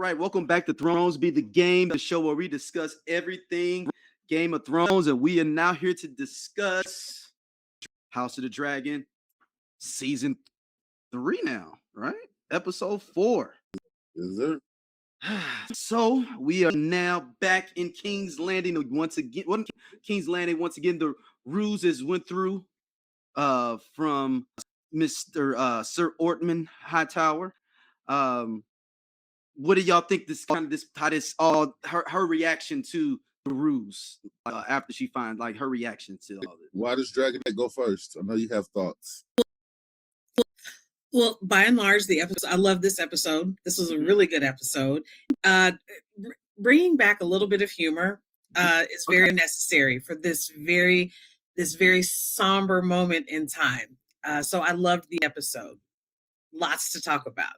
right, welcome back to Thrones Be the Game, the show where we discuss everything Game of Thrones, and we are now here to discuss House of the Dragon season 3 now, right? Episode 4. Is there? So we are now back in King's Landing once again. The Ruses went through from Mr. Sir Ormund Hightower. What do y'all think her reaction to the Ruse after she finds like her reaction to all this? Why does Dragon go first? I know you have thoughts. Well, by and large, the episode, I love this episode. This was a really good episode. Bringing back a little bit of humor is very necessary for this very somber moment in time. So I loved the episode. Lots to talk about.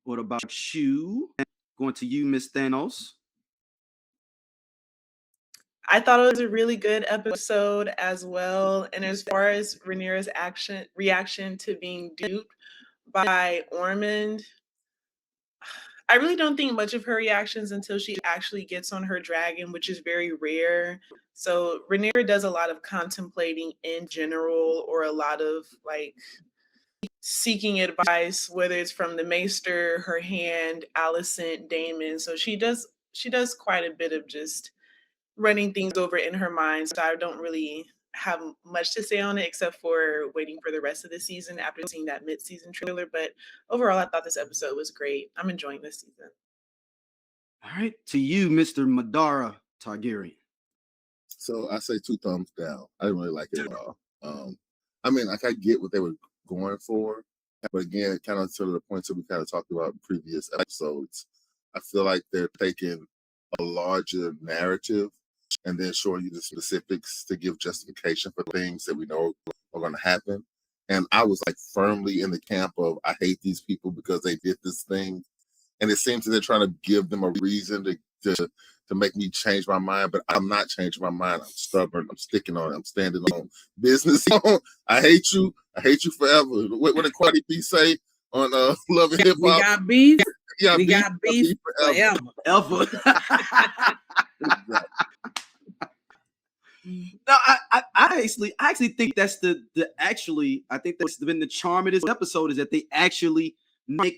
What about you? Going to you, Miss Thanos. I thought it was a really good episode as well. And as far as Rhaenyra's reaction to being duped by Ormund, I really don't think much of her reactions until she actually gets on her dragon, which is very rare. So Rhaenyra does a lot of contemplating in general, or a lot of like seeking advice, whether it's from the Maester, her hand, Alicent, Daemon. So she does quite a bit of just running things over in her mind. So I don't really have much to say on it except for waiting for the rest of the season after seeing that mid-season trailer. But overall, I thought this episode was great. I'm enjoying this season. All right, to you, Mr. Madara Targaryen. So I say 2 thumbs down. I didn't really like it at all. I mean, like I get what they were going for, but again, kind of to the points that we kind of talked about in previous episodes, I feel like they're taking a larger narrative and then showing you the specifics to give justification for things that we know are going to happen. And I was like firmly in the camp of I hate these people because they did this thing, and it seems that they're trying to give them a reason to make me change my mind, but I'm not changing my mind. I'm stubborn. I'm sticking on it. I'm standing on business. I hate you. I hate you forever. What did Cardi B say on Love and Hip Hop? We got beef. Yeah, we got beef forever. No, I actually think that's I think that's been the charm of this episode, is that they actually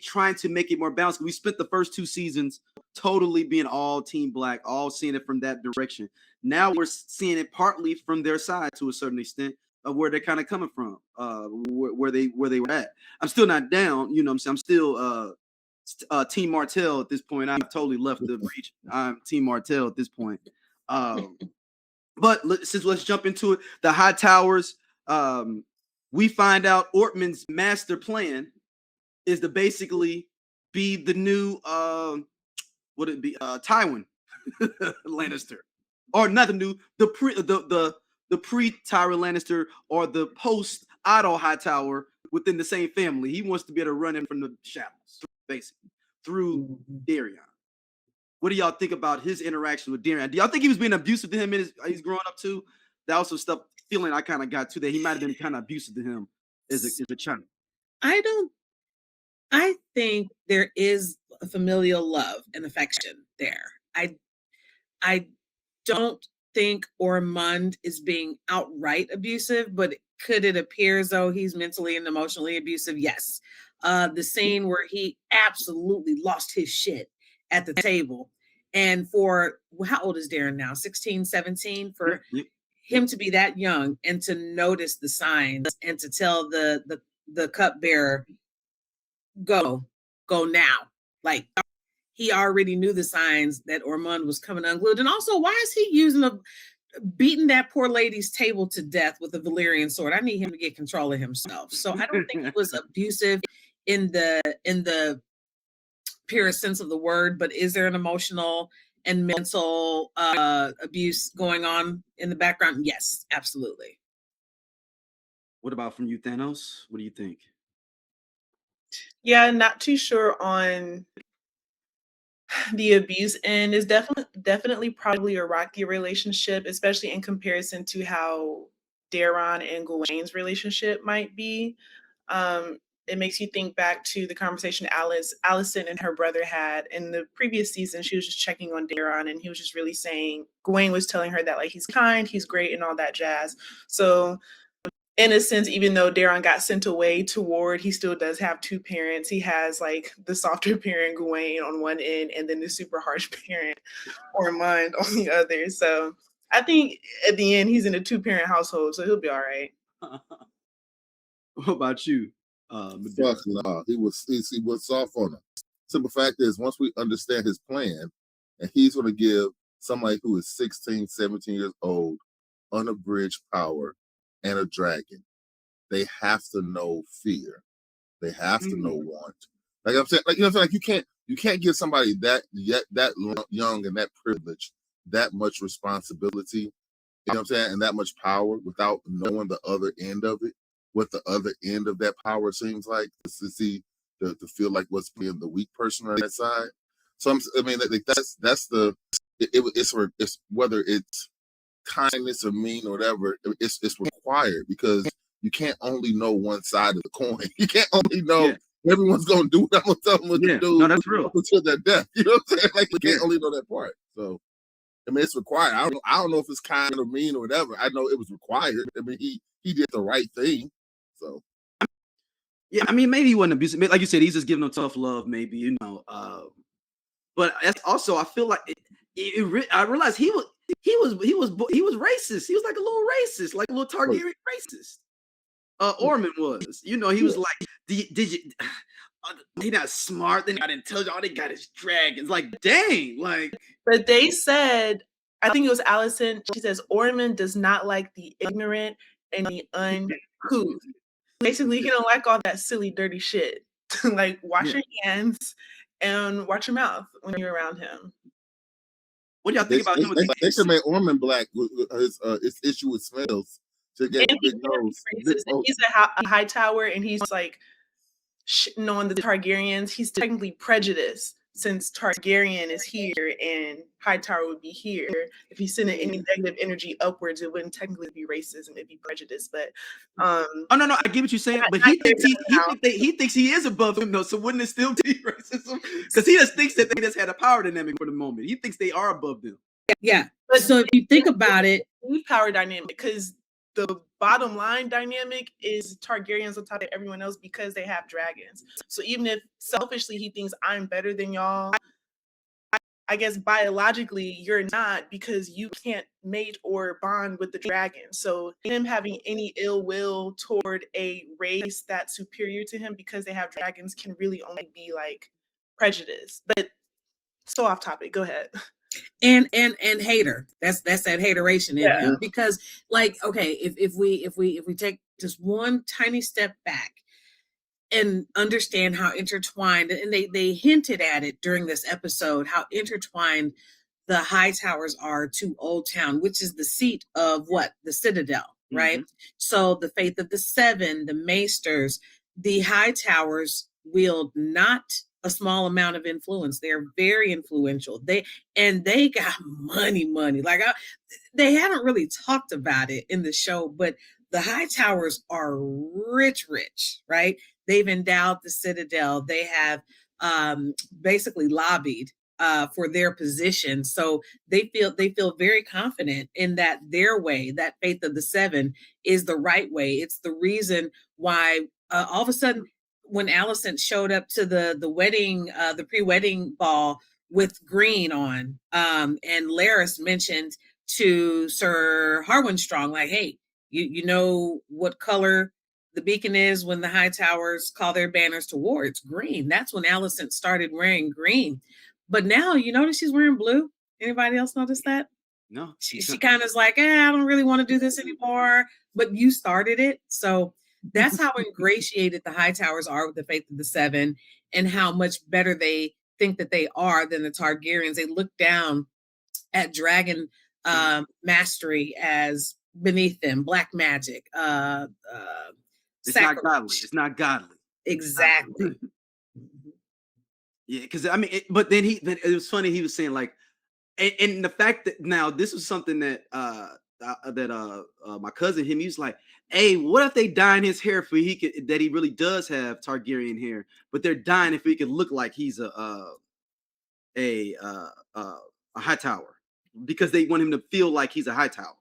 trying to make it more balanced. We spent the first 2 seasons totally being all team black, all seeing it from that direction. Now we're seeing it partly from their side to a certain extent of where they're kind of coming from, where they were at. I'm still not down, you know what I'm saying? I'm still Team Martell at this point. I've totally left the region. I'm Team Martell at this point. But let's jump into it. The Hightowers, we find out Ortman's master plan is to basically be the new Tywin Lannister, or not the new, the pre Tywin Lannister, or the post Otto Hightower within the same family. He wants to be able to run in from the shadows, basically through Daeron. What do y'all think about his interaction with Daeron? Do y'all think he was being abusive to him he's growing up too? That also stuff feeling I kind of got too, that he might have been kind of abusive to him as a child. I think there is a familial love and affection there. I don't think Ormund is being outright abusive, but could it appear as though he's mentally and emotionally abusive? Yes. The scene where he absolutely lost his shit at the table. And for, how old is Daeron now? 16, 17? For him to be that young and to notice the signs and to tell the cupbearer, go now. Like, he already knew the signs that Ormund was coming unglued. And also, why is he beating that poor lady's table to death with a Valyrian sword? I need him to get control of himself. So I don't think it was abusive in the purest sense of the word, but is there an emotional and mental abuse going on in the background? Yes, absolutely. What about from you, Thanos? What do you think? Yeah, not too sure on the abuse end. Is definitely probably a rocky relationship, especially in comparison to how Daeron and Gawain's relationship might be. it makes you think back to the conversation Alicent and her brother had in the previous season. She was just checking on Daeron, and he was just really saying, Gawain was telling her that like he's kind, he's great, and all that jazz. So in a sense, even though Daeron got sent away to Ward, he still does have two parents. He has like the softer parent Gawain on one end, and then the super harsh parent Ormund on the other. So I think at the end he's in a 2-parent household, so he'll be all right. What about you? Fuck no, he was soft on him. Simple fact is, once we understand his plan, and he's going to give somebody who is 16, 17 years old unabridged power and a dragon, they have to know fear. They have to know want. Like I'm saying, like you know, like you can't give somebody that young and that privilege, that much responsibility. You know what I'm saying, and that much power without knowing the other end of it. What the other end of that power seems like to see to feel like what's being the weak person on that side. So I mean, it's whether it's kindness or mean or whatever, it's required because you can't only know one side of the coin. You can't only know everyone's gonna do what I'm gonna tell them what to do. No, that's real. Until their death. You know what I'm saying? Like you can't only know that part. So I mean, it's required. I don't know if it's kind or mean or whatever. I know it was required. I mean, he did the right thing. So yeah, I mean, maybe he wasn't abusive. Like you said, he's just giving them tough love, maybe, you know. But that's also, I feel like I realized he was racist. He was like a little racist, like a little Targaryen racist. Ormond was, you know, he was like, did you? He not smart. They not intelligent. All they got is dragons. Like, dang, like. But they said, I think it was Alicent. She says Ormond does not like the ignorant and the uncouth. Basically, he don't like all that silly, dirty shit. Like, wash your hands and watch your mouth when you're around him. What do y'all think about him? They should make Ormond black with his issue with smells. To get big nose. He's a Hightower, and he's like shitting on the Targaryens. He's technically prejudiced since Targaryen is here and Hightower would be here. If he's sending any negative energy upwards, it wouldn't technically be racism; it'd be prejudice. But oh no, I get what you're saying. But he thinks he is above him though. So wouldn't it still be racism? Because he just thinks that they just had a power dynamic for the moment. He thinks they are above them. Yeah. But so if you think about it, power dynamic, because the bottom line dynamic is Targaryens on top of everyone else because they have dragons. So even if selfishly he thinks I'm better than y'all, I guess biologically you're not, because you can't mate or bond with the dragon. So him having any ill will toward a race that's superior to him because they have dragons can really only be like prejudice. But so off topic. Go ahead. And hater. That's that hateration in him. Because like, okay, if we take just one tiny step back and understand how intertwined, and they hinted at it during this episode, how intertwined the Hightowers are to Old Town, which is the seat of what? The Citadel, right? Mm-hmm. So the Faith of the Seven, the Maesters, the Hightowers wield not a small amount of influence. They're very influential. They got money. Like they haven't really talked about it in the show, but the Hightowers are rich, right? They've endowed the Citadel. They have basically lobbied for their position. So they feel very confident in that their way, that Faith of the Seven, is the right way. It's the reason why all of a sudden, when Alicent showed up to the wedding, the pre-wedding ball with green on, and Larys mentioned to Sir Harwin Strong, like, hey, you know what color the beacon is when the Hightowers call their banners to war? It's green. That's when Alicent started wearing green. But now you notice she's wearing blue. Anybody else notice that? No. She kind of is like, I don't really want to do this anymore. But you started it. So that's how ingratiated the Hightowers are with the Faith of the Seven, and how much better they think that they are than the Targaryens. They look down at dragon mastery as beneath them, black magic. It's not godly. It's not godly. Exactly. Yeah, because I mean, but then it was funny. He was saying like, and the fact that now this was something that my cousin he was like, hey, what if they dye his hair for that he really does have Targaryen hair, but they're dying if he could look like he's a Hightower because they want him to feel like he's a Hightower.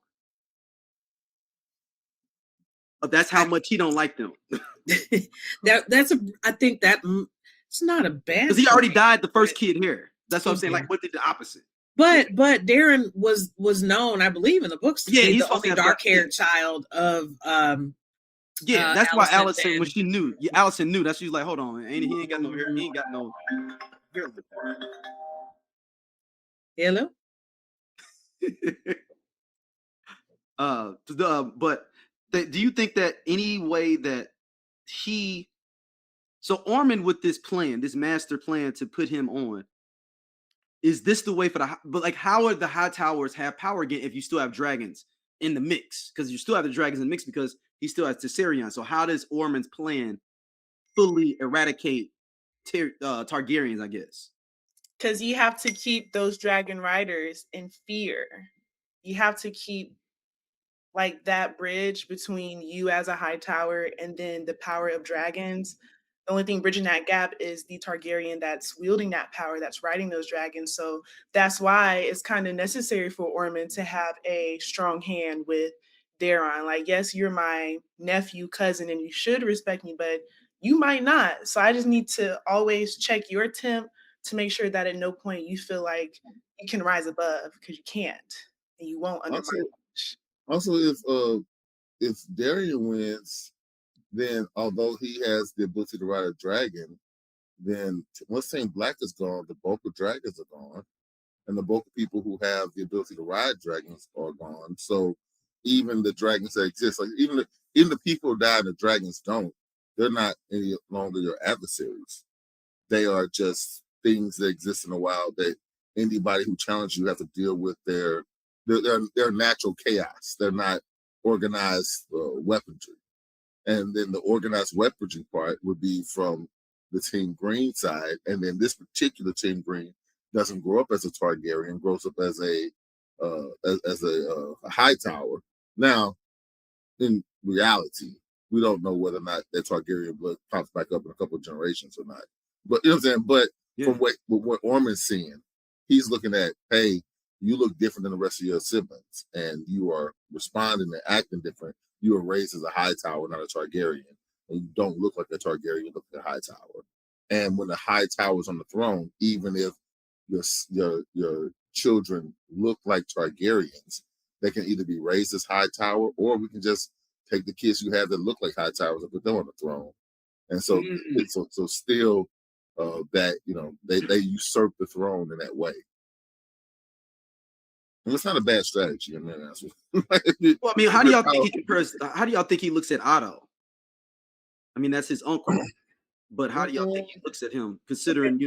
That's how much he don't like them. I think it's not a bad because he already died the first kid here. That's what I'm saying. Okay. Like, what did the opposite? But Daeron was known, I believe, in the books to Yeah, be he's the supposed to only have dark-haired child of yeah, that's why Allison, and- when she knew, Allison knew that she was like, hold on, he ain't got no hair, he ain't got no hair like Hello? that. But do you think that any way that so Ormond with this plan, this master plan to put him on, is this the way for but like, how would the Hightowers have power again if you still have dragons in the mix? Because you still have the dragons in the mix because he still has Tessarion. So how does Ormond's plan fully eradicate Targaryens, I guess? Because you have to keep those dragon riders in fear. You have to keep like that bridge between you as a Hightower and then the power of dragons. The only thing bridging that gap is the Targaryen that's wielding that power, that's riding those dragons. So that's why it's kind of necessary for Ormond to have a strong hand with Daeron. Like, yes, you're my nephew, cousin, and you should respect me, but you might not. So I just need to always check your temp to make sure that at no point you feel like you can rise above, because you can't and you won't under my watch. Also, if Daeron wins, then although he has the ability to ride a dragon, then once Saint Black is gone, the bulk of dragons are gone, and the bulk of people who have the ability to ride dragons are gone. So even the dragons that exist, like even the people who die and the dragons don't, they're not any longer your adversaries. They are just things that exist in the wild that anybody who challenges you have to deal with their natural chaos. They're not organized weaponry. And then the organized weaponry part would be from the Team Green side. And then this particular Team Green doesn't grow up as a Targaryen, grows up as a Hightower. Now, in reality, we don't know whether or not that Targaryen blood pops back up in a couple of generations or not. But you know what I'm saying? But from what Ormond's seeing, he's looking at, hey, you look different than the rest of your siblings, and you are responding and acting different. You were raised as a Hightower, not a Targaryen, and you don't look like a Targaryen. You look like a Hightower. And when the Hightower's on the throne, even if your children look like Targaryens, they can either be raised as Hightower, or we can just take the kids you have that look like Hightowers and put them on the throne. And so, so still, that they usurp the throne in that way. And it's not a bad strategy. I mean, that's well, I mean, how do y'all think he compares? How do y'all think he looks at Otto? I mean, that's his uncle, but how do y'all think he looks at him, considering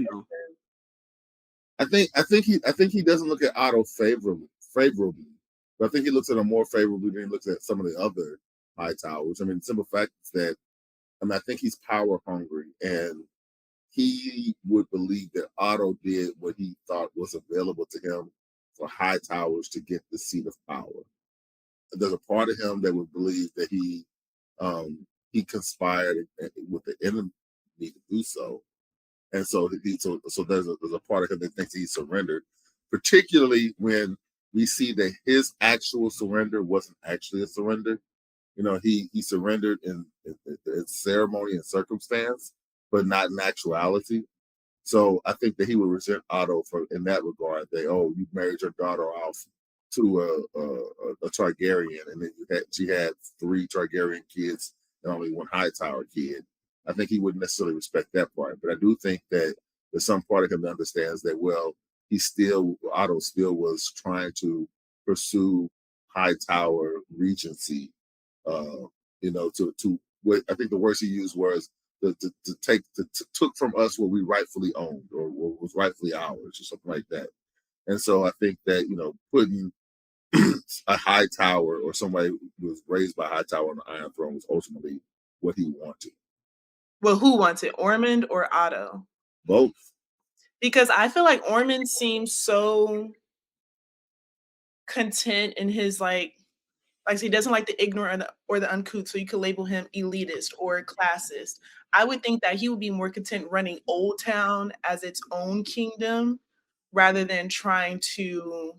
I think he doesn't look at Otto favorably, but I think he looks at him more favorably than he looks at some of the other Hightowers. I mean, the simple fact is that I think he's power hungry, and he would believe that Otto did what he thought was available to him for Hightowers to get the seat of power. There's a part of him that would believe that he conspired with the enemy to do so, and so there's a part of him that thinks he surrendered, particularly when we see that his actual surrender wasn't actually a surrender. He surrendered in ceremony and circumstance, but not in actuality. So I think that he would resent Otto in that regard. That, oh, you married your daughter off to a Targaryen, and then she had 3 Targaryen kids and only 1 Hightower kid. I think he wouldn't necessarily respect that part, but I do think that there's some part of him that understands that, well, Otto still was trying to pursue Hightower regency. To what I think the words he used was took from us what we rightfully owned or what was rightfully ours or something like that. And so I think that putting a Hightower or somebody who was raised by Hightower on the Iron Throne was ultimately what he wanted. Well, who wants it, Ormond or Otto? Both. Because I feel like Ormond seems so content in his Like, so he doesn't like the ignorant or the uncouth, so you could label him elitist or classist. I would think that he would be more content running Old Town as its own kingdom rather than trying to,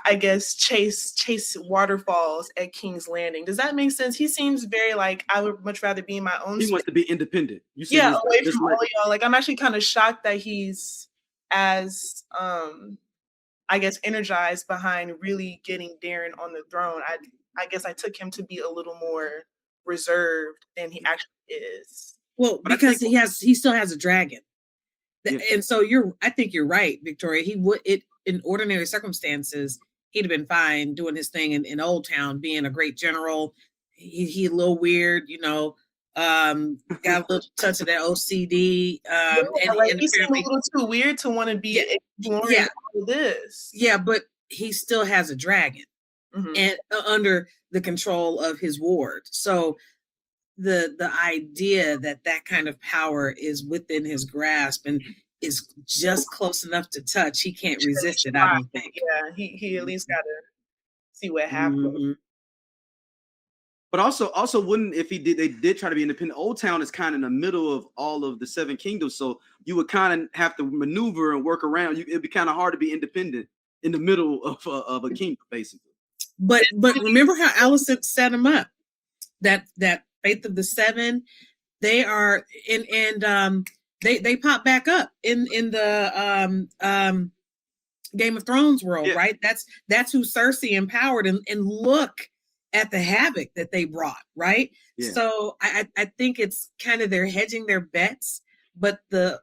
I guess, chase waterfalls at King's Landing. Does that make sense? He seems very like, I would much rather be in my own He space. wants to be independent. You said Yeah, away from all of y'all. Like, I'm actually kind of shocked that he's as I guess energized behind really getting Daeron on the throne. I guess I took him to be a little more reserved than he actually is. Well, But I because think- he still has a dragon. Yeah. And so I think you're right, Victoria. He would, in ordinary circumstances, he'd have been fine doing his thing in Old Town, being a great general. He a little weird, you know, got a little touch of that OCD. And he seemed a little too weird to want to be exploring all this. Yeah, but he still has a dragon and under the control of his ward. So the idea that kind of power is within his grasp and is just close enough to touch, he can't resist it, I don't think. Yeah, he at least got to see what happens. But also wouldn't, if they did try to be independent, Old Town is kind of in the middle of all of the 7 kingdoms, so you would kind of have to maneuver and work around. It'd be kind of hard to be independent in the middle of a kingdom, basically. But remember how Alicent set him up? That Faith of the 7, they are they pop back up in the Game of Thrones world, right? That's who Cersei empowered, and look at the havoc that they brought, right? Yeah. So I think it's kind of they're hedging their bets, but the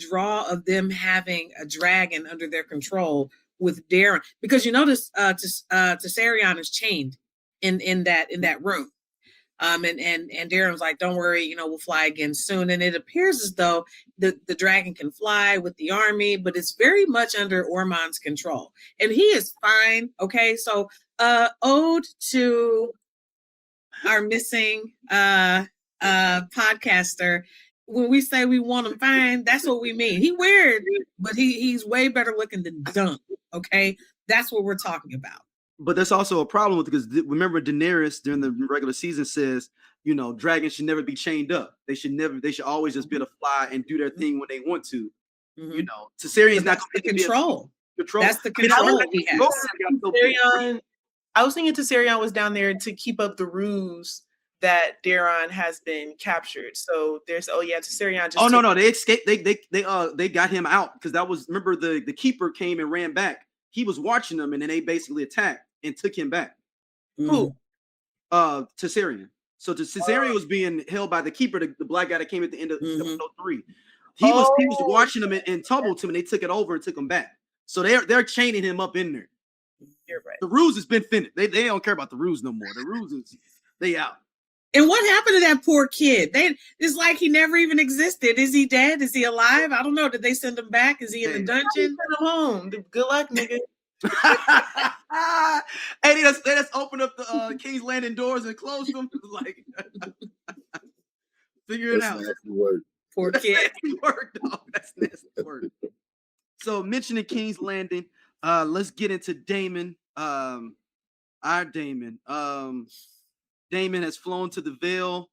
draw of them having a dragon under their control with Daeron, because you notice Tessarion is chained in that room. And Daeron's like, don't worry, you know, we'll fly again soon. And it appears as though the dragon can fly with the army, but it's very much under Ormond's control. And he is fine. Okay, so ode to our missing podcaster. When we say we want him fine, that's what we mean. He weird, but he's way better looking than Dunk. Okay, that's what we're talking about. But there's also a problem with it, because remember Daenerys during the regular season says, you know, dragons should never be chained up. They should always just be able to fly and do their thing when they want to. You know, Tessarion's not the control. That's the control he has. I was thinking Tessarion was down there to keep up the ruse that Daeron has been captured. So there's Tessarion just no, they escaped. They got him out, because that was, remember the keeper came and ran back. He was watching them, and then they basically attacked and took him back. Who? Tessarion. So Tessarion was being held by the keeper, the black guy that came at the end of episode 3. He was watching them and tumbled to him, and they took it over and took him back. So they're chaining him up in there. You're right. The Ruse has been finished. They don't care about the Ruse no more. The Ruse they out. And what happened to that poor kid? It's like he never even existed. Is he dead? Is he alive? I don't know. Did they send him back? Is he in the dungeon? Send him home. Good luck, nigga. Hey, they just open up the King's Landing doors and close them. Like, figure it out. Poor kid. That's nasty work, dog. That's nasty work. So, mentioning King's Landing, let's get into Daemon. Our Daemon. Daemon has flown to the Vale.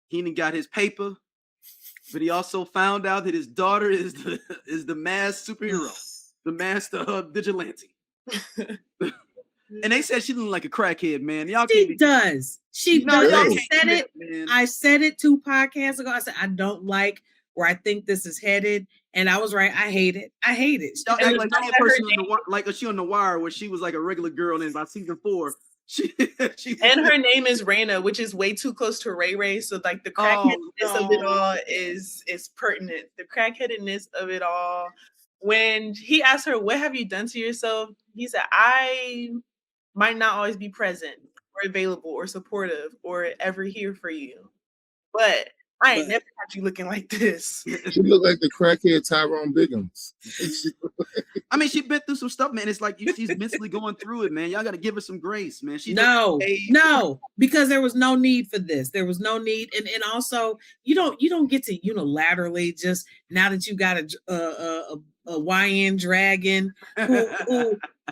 He done got his paper, but he also found out that his daughter is the masked superhero, the master vigilante. And they said she looked like a crackhead, man. Y'all she does. She does. I said it 2 podcasts ago. I said I don't like where I think this is headed, and I was right. I hate it. Y'all act like a person like she on The Wire, where she was like a regular girl, and by season 4. And her name is Rhaena, which is way too close to Ray. So like the crackheadness of it all is pertinent. The crackheadedness of it all. When he asked her, "What have you done to yourself?" He said, "I might not always be present or available or supportive or ever here for you, but I ain't never had you looking like this." She looked like the crackhead Tyrone Biggums. I mean, she's been through some stuff, man. It's like she's mentally going through it, man. Y'all got to give her some grace, man. No, because there was no need for this. There was no need, and also you don't get to unilaterally just now that you got a YN dragon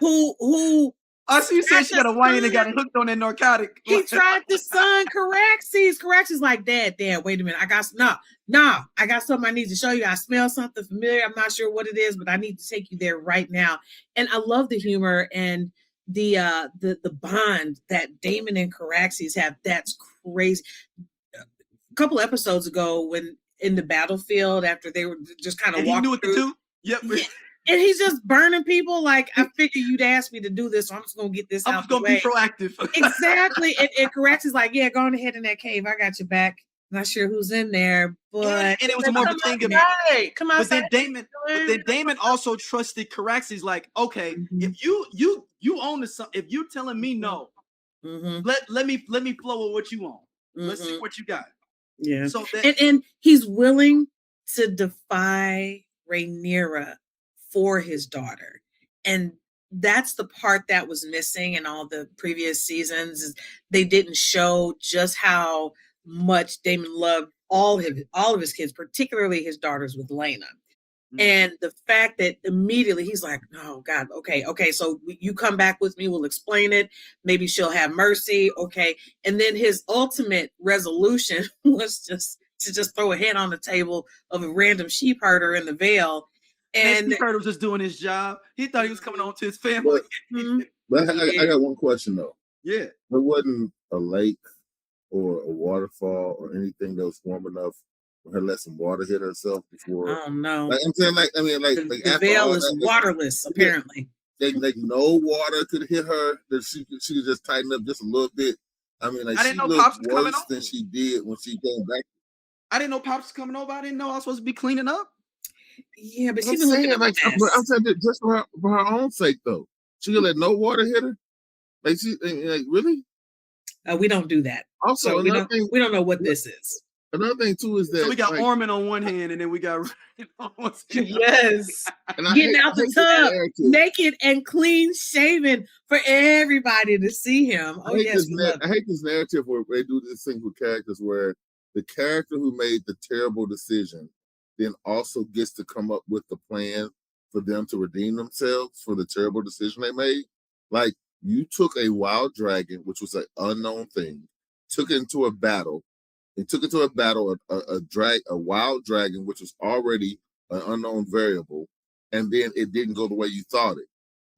who I see you said she got a wine and got son. hooked on that narcotic. He tried the son, Caraxes. Caraxes like, Dad, wait a minute. I got something I need to show you. I smell something familiar. I'm not sure what it is, but I need to take you there right now. And I love the humor and the bond that Daemon and Caraxes have. That's crazy. A couple episodes ago, when in the battlefield, after they were just kind of walking, he knew what to do. Yep. Yeah. And he's just burning people. Like, I figured you'd ask me to do this, so I'm just gonna get this out. I'm just gonna be proactive. Exactly. And Caraxes like, yeah, go on ahead in that cave. I got your back. Not sure who's in there, but and it was more of a thing of come on. But then Daemon also trusted Caraxes. Like, okay, if you own the, if you're telling me no, let me flow with what you own. Let's see what you got. Yeah. So and he's willing to defy Rhaenyra for his daughter. And that's the part that was missing in all the previous seasons. Is they didn't show just how much Daemon loved all of his kids, particularly his daughters with Laena. And the fact that immediately he's like, oh God, okay, so you come back with me, we'll explain it. Maybe she'll have mercy. Okay. And then his ultimate resolution was just to throw a head on the table of a random sheep herder in the Vale. And sheep herder was just doing his job. He thought he was coming home to his family. But I got one question though. Yeah. There wasn't a lake or a waterfall or anything that was warm enough for her to let some water hit herself before. Oh no! Like I'm saying, the Vale is waterless. Apparently, like no water could hit her. That she could just tighten up just a little bit. I mean, like, I didn't she know Pops was looked coming worse than she did when she came back. I didn't know Pops was coming over. I didn't know I was supposed to be cleaning up. Yeah, but she's been looking like, I'm saying that just for her own sake though. She could let no water hit her. Like really? We don't do that. Also, so we don't know what this is. Another thing too is that so we got Ormund on one hand, and then we got yes, getting out the tub naked and clean shaven for everybody to see him. Oh yes, I hate this narrative where they do this thing with characters where the character who made the terrible decision then also gets to come up with the plan for them to redeem themselves for the terrible decision they made. Like, you took a wild dragon, which was an unknown thing, took it into a battle. It took it to a battle, a wild dragon, which was already an unknown variable, and then it didn't go the way you thought it.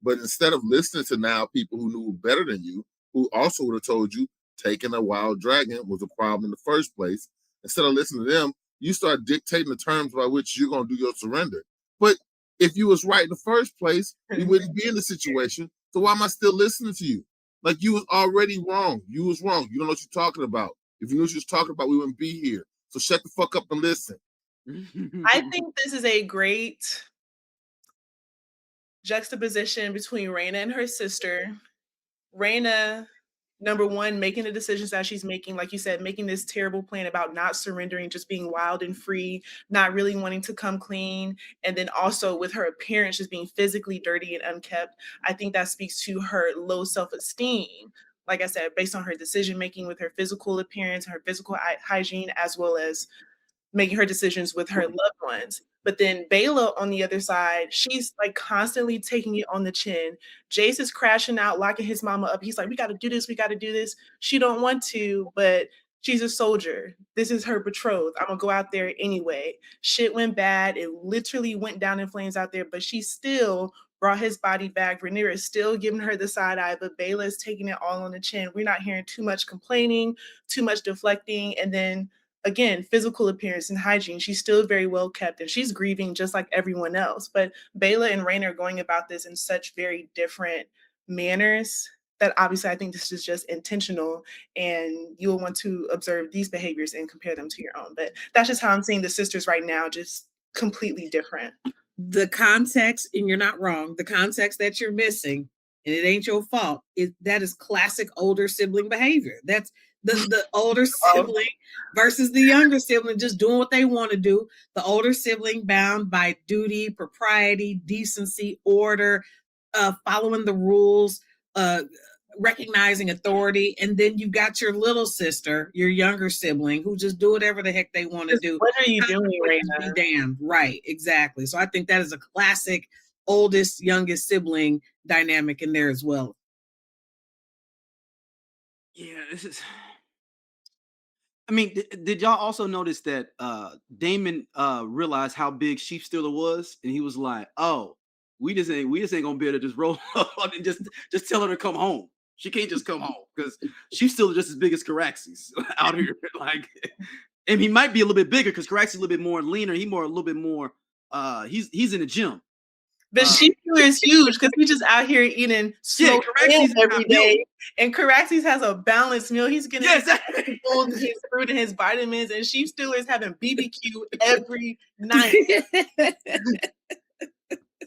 But instead of listening to now people who knew better than you, who also would have told you taking a wild dragon was a problem in the first place, instead of listening to them, you start dictating the terms by which you're going to do your surrender. But if you was right in the first place, you wouldn't be in the situation. So why am I still listening to you? Like, you was already wrong. You was wrong. You don't know what you're talking about. If you knew what you was talking about, we wouldn't be here. So shut the fuck up and listen. I think this is a great juxtaposition between Rhaena and her sister. Rhaena, number one, making the decisions that she's making, like you said, making this terrible plan about not surrendering, just being wild and free, not really wanting to come clean. And then also with her appearance just being physically dirty and unkept. I think that speaks to her low self-esteem. Like I said, based on her decision-making with her physical appearance, her physical hygiene, as well as making her decisions with her loved ones. But then Baela on the other side, she's like constantly taking it on the chin. Jace is crashing out, locking his mama up. He's like, we got to do this. We got to do this. She don't want to, but she's a soldier. This is her betrothed. I'm going to go out there anyway. Shit went bad. It literally went down in flames out there, but she still brought his body back. Rhaenyra is still giving her the side eye, but Baela is taking it all on the chin. We're not hearing too much complaining, too much deflecting. And then again, physical appearance and hygiene, she's still very well kept and she's grieving just like everyone else. But Baela and Rhaenyra are going about this in such very different manners that obviously I think this is just intentional, and you will want to observe these behaviors and compare them to your own. But that's just how I'm seeing the sisters right now, just completely different. The context, and you're not wrong, the context that you're missing, and it ain't your fault, that is classic older sibling behavior. That's the older sibling versus the younger sibling just doing what they want to do. The older sibling bound by duty, propriety, decency, order, following the rules, recognizing authority. And then you've got your little sister, your younger sibling, who just do whatever the heck they want to do. What are you doing, Rhaena? Be damned. Right, exactly. So I think that is a classic oldest, youngest sibling dynamic in there as well. Yeah, this is. I mean, did y'all also notice that Daemon realized how big Sheep Stealer was, and he was like, "Oh, we just ain't gonna be able to just roll up and just tell her to come home. She can't just come home because Sheep Stealer just as big as Caraxes out here. Like, and he might be a little bit bigger because Caraxes a little bit more leaner. He more a little bit more. He's in the gym. But Sheep Stealer is huge because he's just out here eating smoked ham every day. And Caraxes has a balanced meal. He's getting his fruit and his vitamins, and Sheep Stealer is having BBQ every night.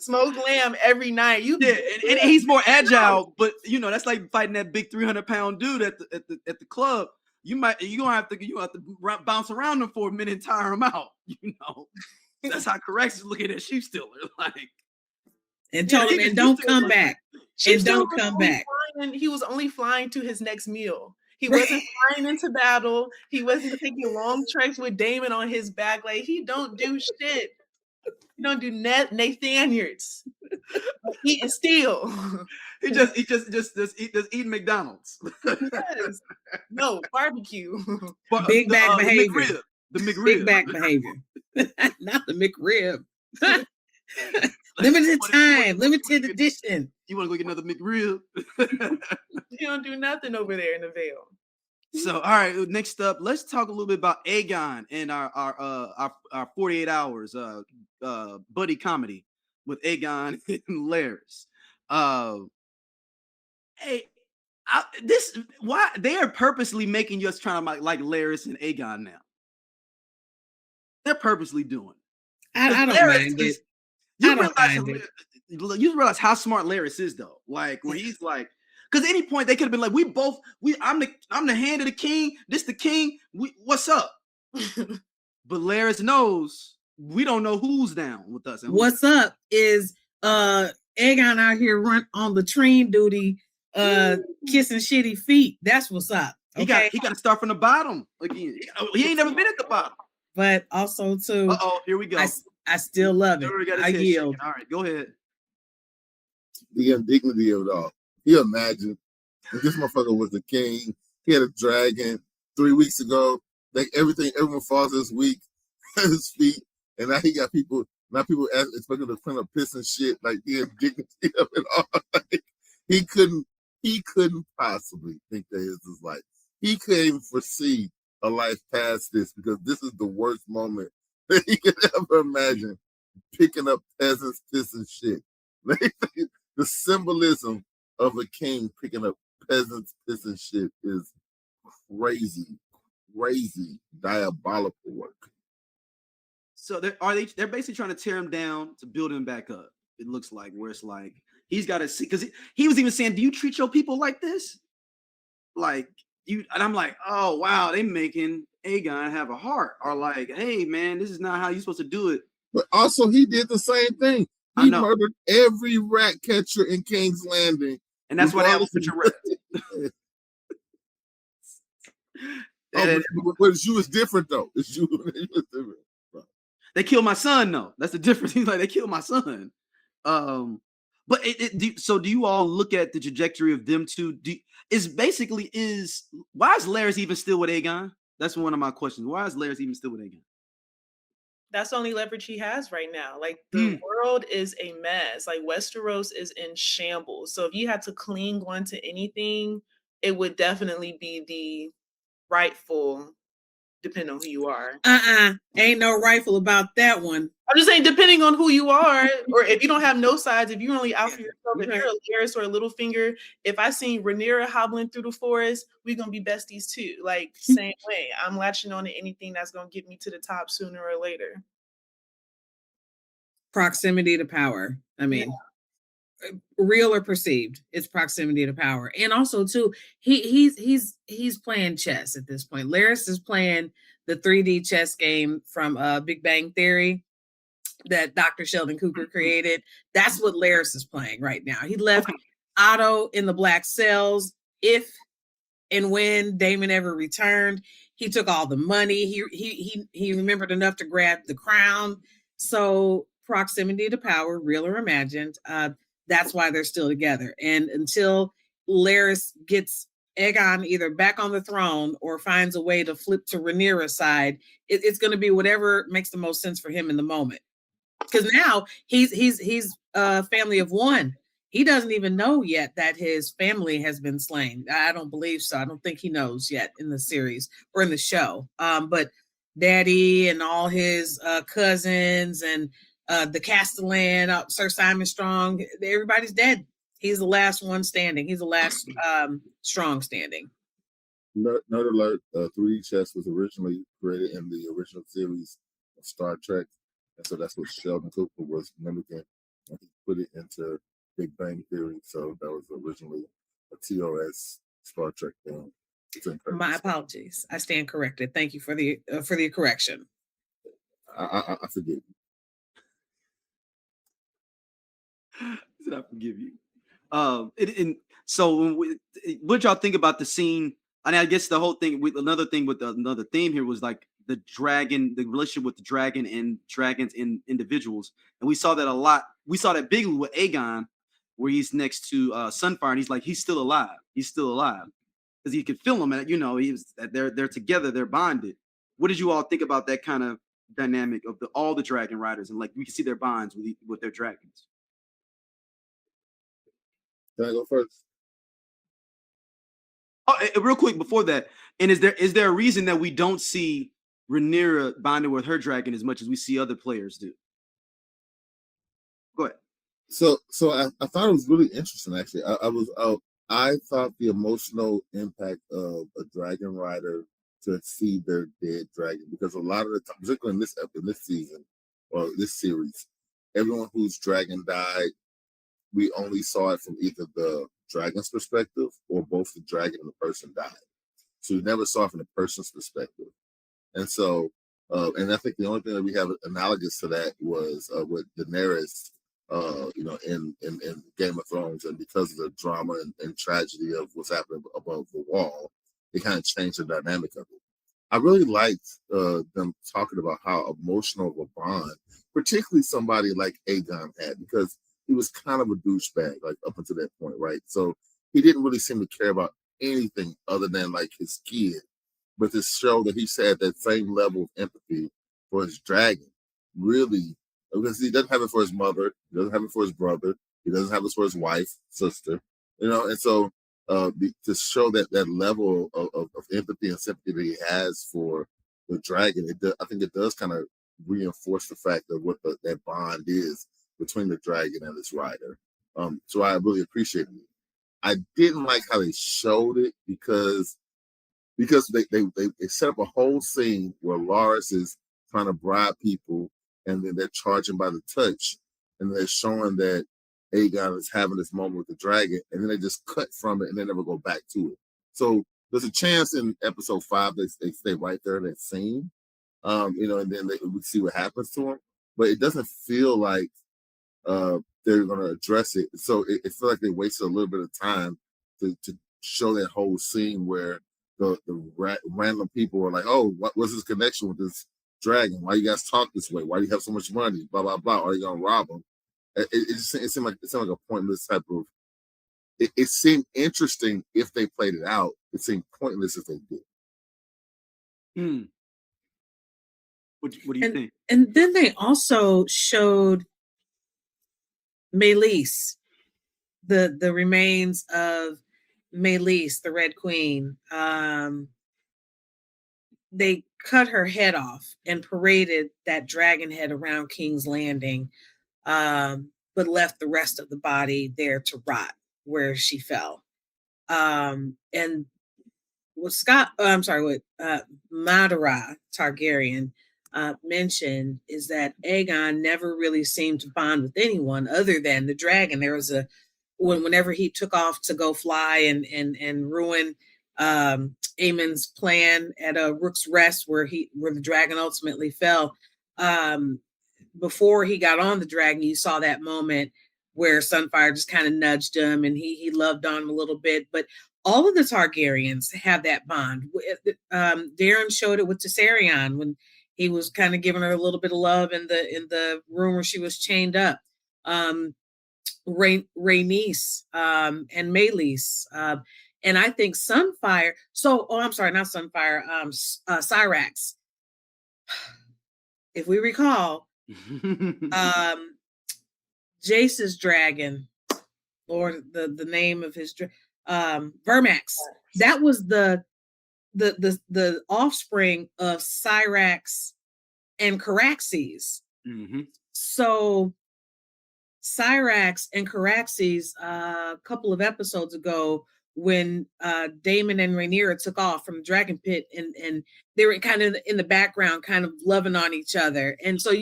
Smoked lamb every night. And he's more agile, but you know that's like fighting that big 300-pound dude at the club. You gonna have to bounce around him for a minute and tire him out. You know, that's how Caraxes looking at Sheep Stealer like. And told him, and don't come back. And don't come back. He was only flying to his next meal. He wasn't flying into battle. He wasn't taking long treks with Daemon on his back. Like, he don't do shit. He don't do Nathaniards. Eat and steal. He just eating McDonald's. Yes. No, barbecue. Big back behavior. The McRib. Big back behavior. Not the McRib. Limited time, limited edition. You want to go get another McRib? You don't do nothing over there in the Vale. So, all right. Next up, let's talk a little bit about Aegon and our 48 hours buddy comedy with Aegon and Larys. Why they are purposely making us trying to like Larys and Aegon now. They're purposely doing. I don't mind it. You realize how smart Larys is, though. Like when he's like, because at any point they could have been like, I'm the hand of the king. This the king. What's up? But Larys knows we don't know who's down with us. And what's up is Aegon out here run on latrine duty, kissing shitty feet. That's what's up. Okay? He got to start from the bottom again. He ain't never been at the bottom. But also too. Here we go. I still love it. I yield. All right, go ahead. The indignity of it all. You imagine if this motherfucker was the king. He had a dragon 3 weeks ago. Like everyone falls this week at his feet, and now he got people. Now people expect him to clean up piss and shit. Like the indignity of it all. Like, he couldn't possibly think that his is life. He couldn't even foresee a life past this because this is the worst moment that he could ever imagine. Picking up peasants' piss and shit. The symbolism of a king picking up peasants' piss and shit is crazy, diabolical work. So they're basically trying to tear him down to build him back up. It looks like where it's like he's got to see, because he was even saying, "Do you treat your people like this?" Like you, and I'm like, "Oh wow, they making Aegon have a heart," or like, "Hey man, this is not how you're supposed to do it." But also, he did the same thing. He murdered every rat catcher in King's Landing, and that's why they have a picture rat. But his shoe is different though. His shoe is different. They killed my son, though. That's the difference. He's like, they killed my son. But so do you all look at the trajectory of them two? Why is Larys even still with Aegon? That's one of my questions. Why is Larys even still with Aegon? That's the only leverage he has right now. Like the world is a mess. Like Westeros is in shambles. So if you had to cling on to anything, it would definitely be the rightful, depending on who you are. Ain't no rightful about that one. I'm just saying, depending on who you are, or if you don't have no sides, if you're only out for yourself, if you're a Larys or a Littlefinger, if I seen Rhaenyra hobbling through the forest, we're gonna be besties too. Like same way. I'm latching on to anything that's gonna get me to the top sooner or later. Proximity to power. I mean, real or perceived, it's proximity to power. And also too, he's playing chess at this point. Larys is playing the 3D chess game from Big Bang Theory that Dr. Sheldon Cooper created. That's what Larys is playing right now. He left Otto in the black cells. If and when Daemon ever returned, he took all the money. He remembered enough to grab the crown. So proximity to power, real or imagined. That's why they're still together. And until Larys gets Aegon either back on the throne or finds a way to flip to Rhaenyra's side, it's going to be whatever makes the most sense for him in the moment. Because now he's a family of one. He doesn't even know yet that his family has been slain. I don't believe so. I don't think he knows yet in the series or in the show. But Daddy and all his cousins and the Castellan, Sir Simon Strong, everybody's dead. He's the last one standing. He's the last Strong standing. Nerd alert: 3D chess was originally created in the original series of Star Trek, and so that's what Sheldon Cooper was mimicking when he put it into Big Bang Theory. So that was originally a TOS Star Trek thing. My apologies. I stand corrected. Thank you for the correction. I forgive you. I forgive you. So what y'all think about the scene? I mean, I guess the whole thing with another theme here was like the dragon, the relationship with the dragon and dragons and individuals. And we saw that a lot. We saw that bigly with Aegon, where he's next to Sunfyre, and he's like, he's still alive. He's still alive. Because he could feel him, and they're together, they're bonded. What did you all think about that kind of dynamic of all the dragon riders, and like we can see their bonds with their dragons? Can I go first? Oh, real quick before that, and is there a reason that we don't see Rhaenyra bonded with her dragon as much as we see other players do? Go ahead. So I thought it was really interesting. Actually, I thought the emotional impact of a dragon rider to see their dead dragon, because a lot of the time, particularly in this season or this series, everyone whose dragon died, we only saw it from either the dragon's perspective or both the dragon and the person died. So we never saw it from the person's perspective. And so, and I think the only thing that we have analogous to that was with Daenerys, in Game of Thrones, and because of the drama and tragedy of what's happening above the wall, it kind of changed the dynamic of it. I really liked them talking about how emotional of a bond, particularly somebody like Aegon had, because he was kind of a douchebag, like up until that point, right? So he didn't really seem to care about anything other than like his kid. But to show that he had that same level of empathy for his dragon, really, because he doesn't have it for his mother, he doesn't have it for his brother, he doesn't have it for his wife, sister, and so to show that level of empathy and sympathy that he has for the dragon, I think it does kind of reinforce the fact of what that bond is between the dragon and its rider. So I really appreciated it. I didn't like how they showed it because they set up a whole scene where Larys is trying to bribe people, and then they're charging by the touch, and they're showing that Aegon is having this moment with the dragon, and then they just cut from it and they never go back to it. So there's a chance in episode 5 they stay right there in that scene, and then we see what happens to him. But it doesn't feel like they're going to address it. So it feels like they wasted a little bit of time to show that whole scene where the random people are like, oh, what's his connection with this dragon? Why you guys talk this way? Why do you have so much money? Blah, blah, blah. Are you going to rob him? It seemed like a pointless type of. It seemed interesting if they played it out. It seemed pointless if they did. What do you think? And then they also showed Meleys, the remains of Meleys, the Red Queen. They cut her head off and paraded that dragon head around King's Landing, but left the rest of the body there to rot where she fell. And what Madara Targaryen mentioned is that Aegon never really seemed to bond with anyone other than the dragon. There was whenever he took off to go fly and ruin Aemon's plan at a Rook's Rest, where the dragon ultimately fell. Before he got on the dragon, you saw that moment where Sunfyre just kind of nudged him, and he loved on him a little bit. But all of the Targaryens have that bond. Daeron showed it with Tessarion when he was kind of giving her a little bit of love in the room where she was chained up. Rhaenys and Meleys, And I think Sunfyre, I'm sorry, not Sunfyre, Syrax. If we recall, Jace's dragon, or the name of his Vermax, that was the offspring of Syrax and Caraxes. Mm-hmm. So Syrax and Caraxes, a couple of episodes ago, when Daemon and Rhaenyra took off from the dragon pit, and they were kind of in the background, kind of loving on each other. And so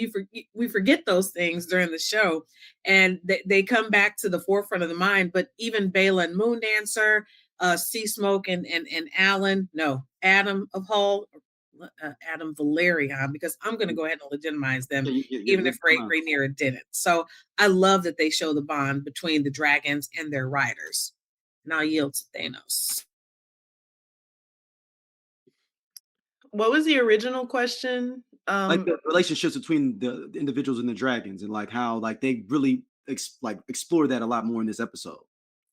we forget those things during the show, and they come back to the forefront of the mind. But even Baela and Moondancer, Sea Smoke and Adam of Hull, Adam Valerian, because I'm going to go ahead and legitimize them, even if Rhaenyra didn't. So I love that they show the bond between the dragons and their riders. And I'll yield to Thanos. What was the original question? Like the relationships between the individuals and the dragons, and like how like they really explore that a lot more in this episode.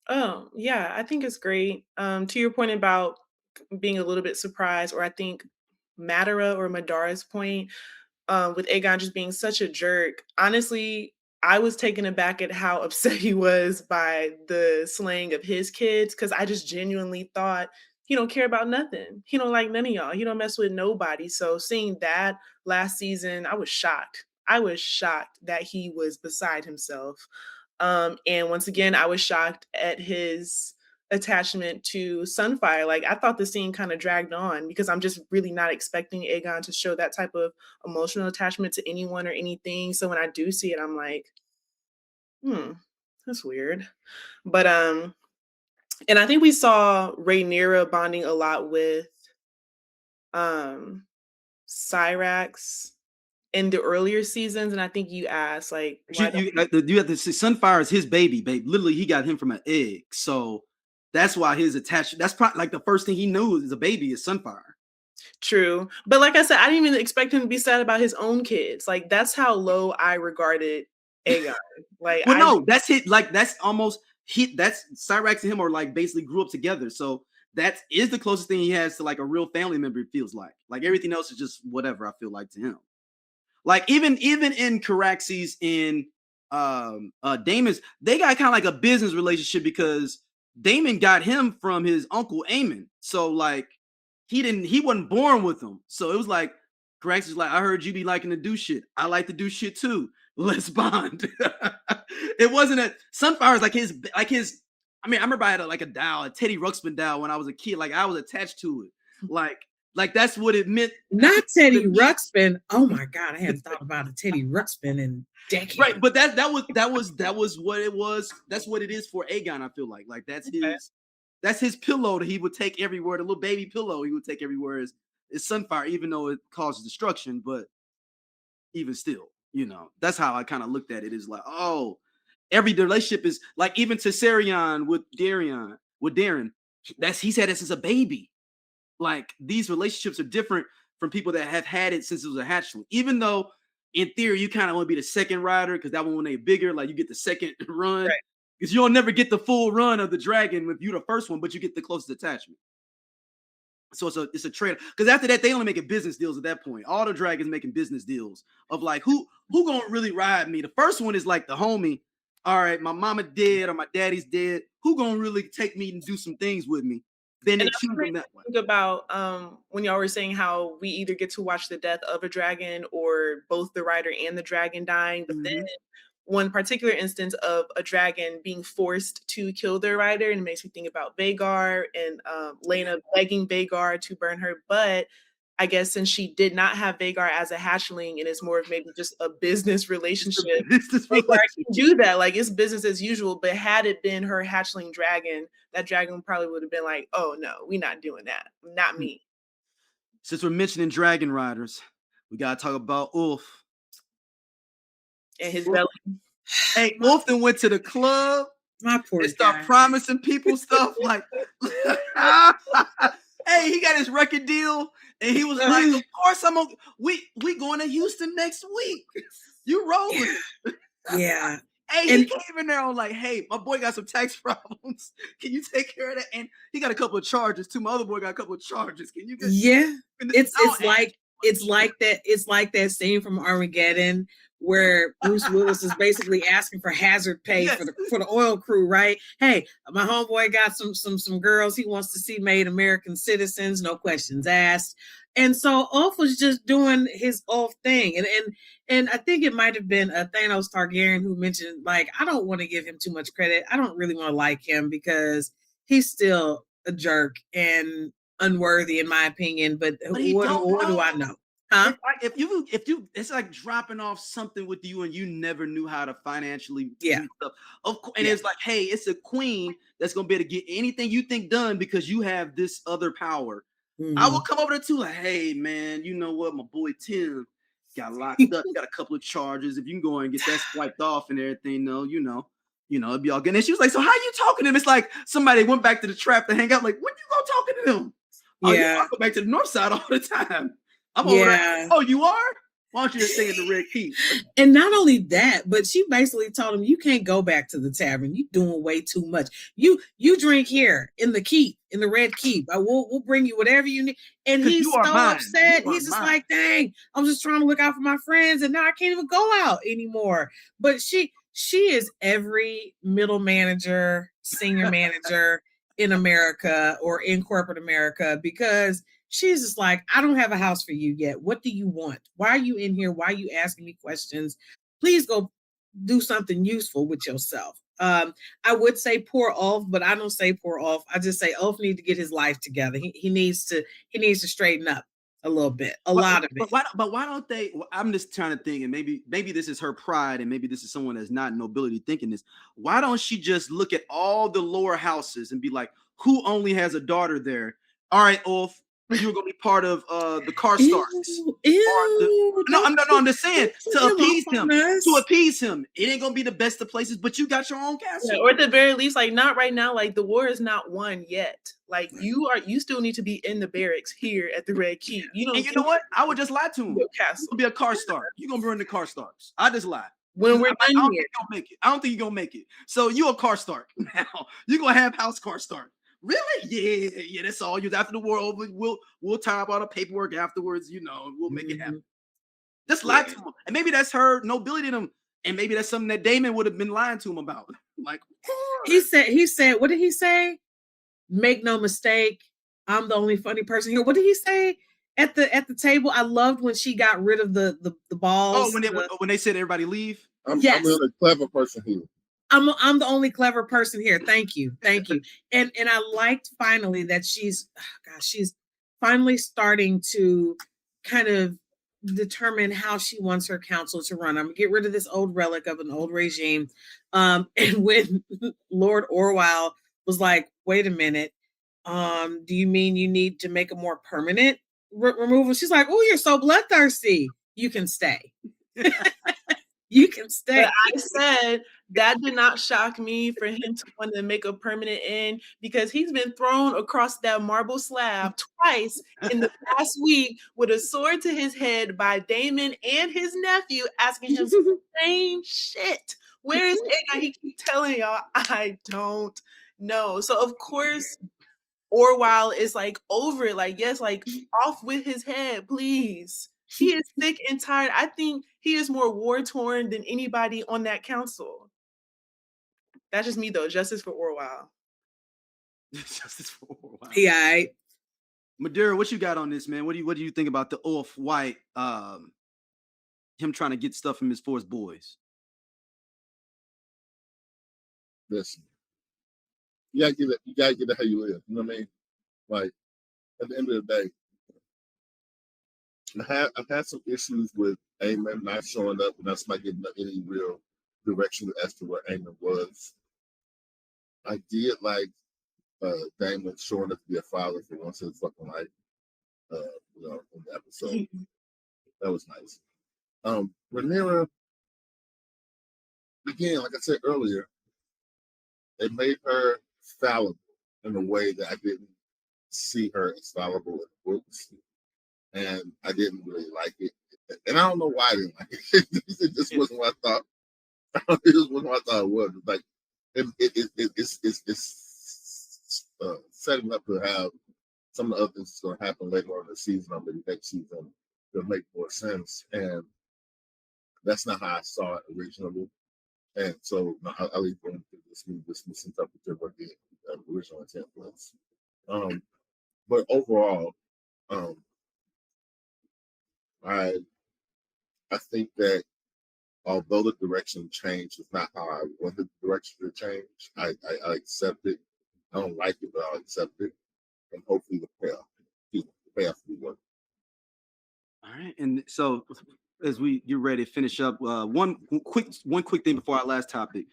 Oh, yeah, I think it's great. To your point about being a little bit surprised, or I think Madara's point, with Aegon just being such a jerk. Honestly, I was taken aback at how upset he was by the slaying of his kids, because I just genuinely thought he don't care about nothing. He don't like none of y'all. He don't mess with nobody. So seeing that last season, I was shocked. I was shocked that he was beside himself. And once again, I was shocked at his attachment to Sunfyre. Like, I thought the scene kind of dragged on because I'm just really not expecting Aegon to show that type of emotional attachment to anyone or anything. So when I do see it, I'm like, that's weird. But and I think we saw Rhaenyra bonding a lot with Syrax in the earlier seasons, and I think you asked, like, you have to see Sunfyre is his baby. Literally, he got him from an egg, so that's why his attachment. That's probably like the first thing he knew is a baby is Sunfyre. True, but like I said, I didn't even expect him to be sad about his own kids. Like, that's how low I regarded Aegon. Like, well, no, that's it. Like, that's almost that's Syrax and him are like basically grew up together. So that is the closest thing he has to like a real family member. It feels like everything else is just whatever. I feel like to him. Like even in Caraxes in Daemon's, they got kind of like a business relationship because Daemon got him from his uncle Aemon. So like he wasn't born with him. So it was like Caraxes is like, I heard you be liking to do shit. I like to do shit too. Let's bond. It wasn't a Sunfyre is like his. I mean, I remember I had a Dow, a Teddy Ruxpin Dow when I was a kid. Like I was attached to it. Like that's what it meant. Not Teddy Ruxpin. Oh my God, I hadn't thought about a Teddy Ruxpin in decades. Right, but that was what it was. That's what it is for Aegon. I feel like that's his pillow that he would take everywhere. The little baby pillow he would take everywhere is Sunfyre, even though it causes destruction. But even still, that's how I kind of looked at it. Is like, oh, every relationship is like even Tessarion with Daeron. He said it since a baby. Like these relationships are different from people that have had it since it was a hatchling. Even though in theory you kind of want to be the second rider because that one when they're bigger, like you get the second run. Because you'll never get the full run of the dragon if you're the first one, but you get the closest attachment. So it's a trade. Because after that, they only making business deals at that point. All the dragons making business deals of like who gonna really ride me. The first one is like the homie. All right, my mama dead or my daddy's dead. Who gonna really take me and do some things with me? Then they choose them that way. Think about when y'all were saying how we either get to watch the death of a dragon or both the rider and the dragon dying, but then one particular instance of a dragon being forced to kill their rider, and it makes me think about Vhagar and Laena begging Vhagar to burn her. But I guess since she did not have Vhagar as a hatchling, and it's more of maybe just a business relationship, Vhagar can do that. Like it's business as usual. But had it been her hatchling dragon, that dragon probably would have been like, "Oh no, we're not doing that. Not me." Since we're mentioning dragon riders, we gotta talk about Ulf and his belly. Hey, Ulf then went to the club. My poor and start promising people stuff like, hey, he got his record deal, and he was like, "Of course I'm okay. We going to Houston next week. You roll with it." Yeah. Hey, he came in there on like, hey, my boy got some tax problems. Can you take care of that? And he got a couple of charges too. My other boy got a couple of charges. Can you get? Yeah, it's like that scene from Armageddon where Bruce Willis is basically asking for hazard pay for the oil crew, right? Hey, my homeboy got some girls he wants to see made American citizens, no questions asked. And so Ulf was just doing his Ulf thing. And I think it might have been Thanos Targaryen who mentioned, like, I don't want to give him too much credit. I don't really want to like him because he's still a jerk and unworthy in my opinion. But what do I know? Huh? If you, it's like dropping off something with you and you never knew how to financially do stuff. And it's like, hey, it's a queen that's gonna be able to get anything you think done because you have this other power. Mm-hmm. I will come over there too, like, hey man, you know what, my boy Tim got locked up, got a couple of charges. If you can go and get that swiped off and everything, you know, it'd be all good. And she was like, so how you talking to him? It's like somebody went back to the trap to hang out. Like, when you go talking to him? Oh, yeah, I go back to the north side all the time. I'm over there. Oh, you are? Why don't you just stay in the Red Keep? And not only that, but she basically told him, you can't go back to the tavern. You're doing way too much. You drink here in the keep, in the Red Keep. We'll bring you whatever you need. And he's so upset. He's just like, dang, I'm just trying to look out for my friends, and now I can't even go out anymore. But she is every middle manager, senior manager in America or in corporate America, because she's just like, I don't have a house for you yet. What do you want? Why are you in here? Why are you asking me questions? Please go do something useful with yourself. I would say poor Ulf, but I don't say poor Ulf. I just say Ulf needs to get his life together. He needs to straighten up a little bit, a lot of it. But why don't they? I'm just trying to think, and maybe this is her pride, and maybe this is someone that's not nobility thinking this. Why don't she just look at all the lower houses and be like, who only has a daughter there? All right, Ulf, you're gonna be part of the car starts. I'm just saying to appease him. To appease him, it ain't gonna be the best of places, but you got your own castle. Yeah, or at the very least, like not right now. Like the war is not won yet. Like you still need to be in the barracks here at the Red Keep. You know what? I would just lie to him. It's gonna be a car start. You're gonna run the car starts. I just lie. When we're done I don't think you're gonna make it. I don't think you're gonna make it. So you a car start now. You're gonna have house car start. Really? Yeah. That's all. You after the war over, we'll tie up all the paperwork afterwards. We'll make it happen. Just lie to him, and maybe that's her nobility in him, and maybe that's something that Daemon would have been lying to him about. Like he said, what did he say? Make no mistake, I'm the only funny person here. What did he say at the table? I loved when she got rid of the balls. Oh, when they said everybody leave. I'm the clever person here. I'm the only clever person here. Thank you. And I liked finally that she's finally starting to kind of determine how she wants her council to run. I'm gonna get rid of this old relic of an old regime. And when Lord Orwell was like, wait a minute, do you mean you need to make a more permanent removal? She's like, oh, you're so bloodthirsty. You can stay. You can stay. But I said that did not shock me for him to want to make a permanent end, because he's been thrown across that marble slab twice in the past week with a sword to his head by Daemon and his nephew, asking him the same shit. Where is Aegon? He keeps telling y'all, I don't know. So of course Orwell is like over it. Like, yes, like off with his head, please. He is sick and tired. I think he is more war-torn than anybody on that council. That's just me, though. Justice for Orwell. Justice for Orwell. Yeah. Madeira, what you got on this, man? What do you think about the Off-White, him trying to get stuff from his forced boys? Listen, you gotta get it how you live. You know what I mean? Like, at the end of the day, I've had some issues with Aemon not showing up, and that's not getting any real direction as to where Aemon was. I did like Daemon showing up to be a father for once in his fucking life. In the episode, that was nice. Rhaenyra, again, like I said earlier, it made her fallible in a way that I didn't see her as fallible in the books. And I didn't really like it. And I don't know why I didn't like it. It just wasn't what I thought. It was what I thought it was. Like it's setting up to have some of the other things that's going to happen later on in the season or maybe next season to make more sense. And that's not how I saw it originally. And so I'll leave them to this misinterpreted what the original intent was. But overall, I think that although the direction changed is not how I wanted the direction to change, I accept it. I don't like it, but I'll accept it. And hopefully the payoff will be worth it. All right, and so as we get ready to finish up, one quick thing before our last topic.